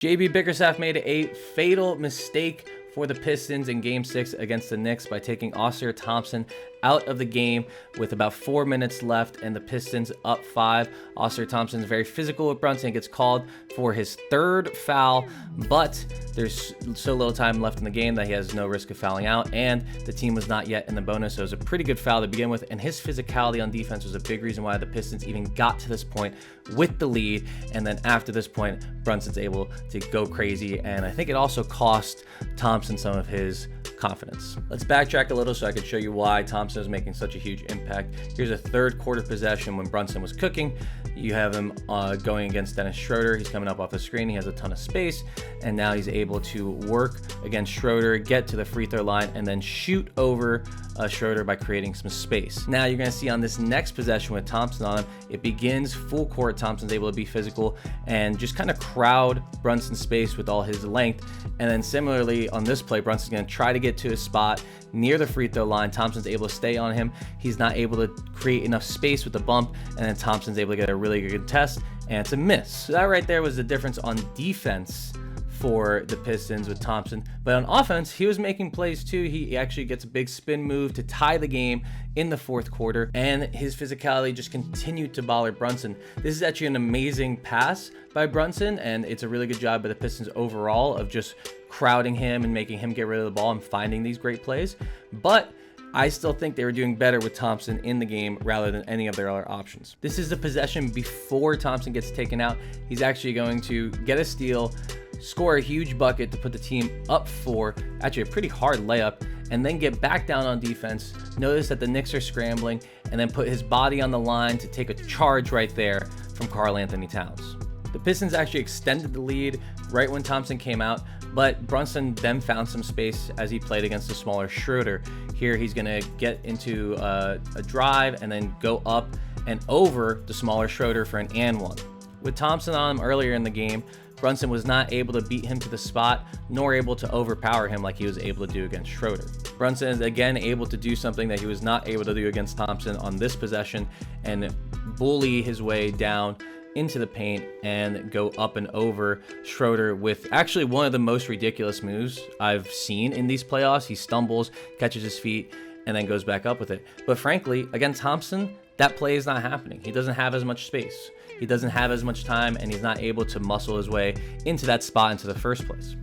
JB Bickerstaff made a fatal mistake for the Pistons in Game 6 against the Knicks by taking Ausar Thompson out of the game with about 4 minutes left and the Pistons up 5. Ausar Thompson is very physical with Brunson, gets called for his third foul, but there's so little time left in the game that he has no risk of fouling out, and the team was not yet in the bonus, so it was a pretty good foul to begin with, and his physicality on defense was a big reason why the Pistons even got to this point with the lead, and then after this point, Brunson's able to go crazy, and I think it also cost Thompson some of his confidence. Let's backtrack a little so I can show you why Thompson is making such a huge impact. Here's a third quarter possession when Brunson was cooking. You have him going against Dennis Schroeder. He's coming up off the screen. He has a ton of space, and now he's able to work against Schroeder, get to the free throw line, and then shoot over Schroeder by creating some space. Now you're going to see on this next possession with Thompson on him, it begins full court. Thompson's able to be physical and just kind of crowd Brunson's space with all his length. And then similarly on this play, Brunson's going to try to get to his spot near the free throw line. Thompson's able to stay on him. He's not able to create enough space with the bump, and then Thompson's able to get a really good test, and it's a miss. So that right there was the difference on defense for the Pistons with Thompson. But on offense, he was making plays too. He actually gets a big spin move to tie the game in the fourth quarter, and his physicality just continued to bother Brunson. This is actually an amazing pass by Brunson, and it's a really good job by the Pistons overall of just crowding him and making him get rid of the ball and finding these great plays. But I still think they were doing better with Thompson in the game rather than any of their other options. This is the possession before Thompson gets taken out. He's actually going to get a steal, score a huge bucket to put the team up 4, actually a pretty hard layup, and then get back down on defense. Notice that the Knicks are scrambling, and then put his body on the line to take a charge right there from Karl-Anthony Towns. The Pistons actually extended the lead right when Thompson came out, but Brunson then found some space as he played against the smaller Schroeder. Here he's gonna get into a drive and then go up and over the smaller Schroeder for an and one. With Thompson on him earlier in the game, Brunson was not able to beat him to the spot, nor able to overpower him like he was able to do against Schroeder. Brunson is again able to do something that he was not able to do against Thompson on this possession and bully his way down into the paint and go up and over Schroeder with actually one of the most ridiculous moves I've seen in these playoffs. He stumbles, catches his feet, and then goes back up with it. But frankly, against Thompson, that play is not happening. He doesn't have as much space. He doesn't have as much time, and he's not able to muscle his way into that spot into the first place.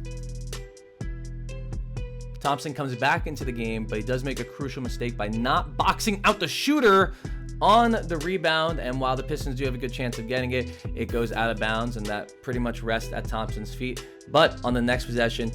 Thompson comes back into the game, but he does make a crucial mistake by not boxing out the shooter on the rebound, and while the Pistons do have a good chance of getting it, it goes out of bounds, and that pretty much rests at Thompson's feet. But on the next possession,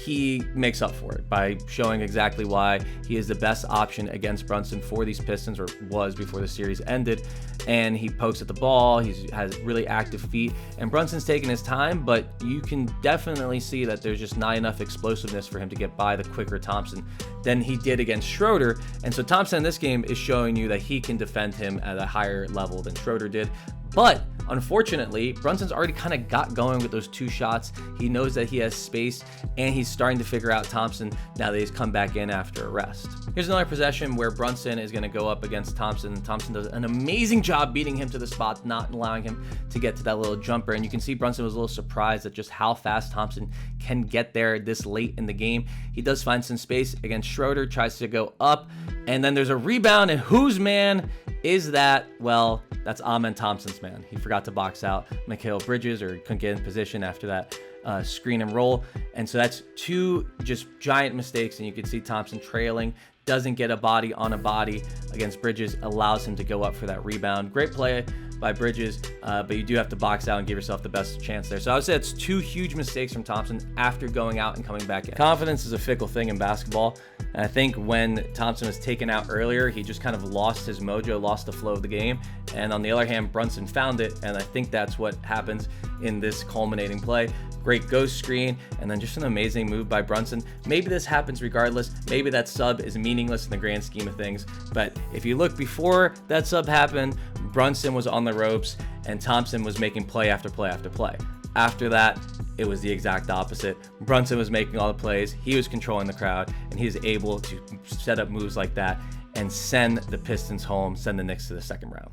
he makes up for it by showing exactly why he is the best option against Brunson for these Pistons, or was before the series ended. And he pokes at the ball, he has really active feet, and Brunson's taking his time, but you can definitely see that there's just not enough explosiveness for him to get by the quicker Thompson than he did against Schroeder. And so Thompson in this game is showing you that he can defend him at a higher level than Schroeder did. But unfortunately, Brunson's already kind of got going with those 2 shots. He knows that he has space, and he's starting to figure out Thompson now that he's come back in after a rest. Here's another possession where Brunson is going to go up against Thompson, and Thompson does an amazing job beating him to the spot, not allowing him to get to that little jumper. And you can see Brunson was a little surprised at just how fast Thompson can get there this late in the game. He does find some space against Schroeder, tries to go up, and then there's a rebound, and whose man is that? Well, that's Amen Thompson's man. He forgot to box out Mikal Bridges, or couldn't get in position after that screen and roll. And so that's 2 just giant mistakes, and you can see Thompson trailing, doesn't get a body on a body against Bridges, allows him to go up for that rebound. Great play by Bridges, but you do have to box out and give yourself the best chance there. So I would say it's 2 huge mistakes from Thompson after going out and coming back in. Confidence is a fickle thing in basketball, and I think when Thompson was taken out earlier, he just kind of lost his mojo, lost the flow of the game. And on the other hand, Brunson found it, and I think that's what happens in this culminating play. Great ghost screen, and then just an amazing move by Brunson. Maybe this happens regardless. Maybe that sub is meaningless in the grand scheme of things, but if you look before that sub happened, Brunson was on the ropes, and Thompson was making play after play after play. After that, it was the exact opposite. Brunson was making all the plays, he was controlling the crowd, and he was able to set up moves like that and send the Pistons home, send the Knicks to the second round.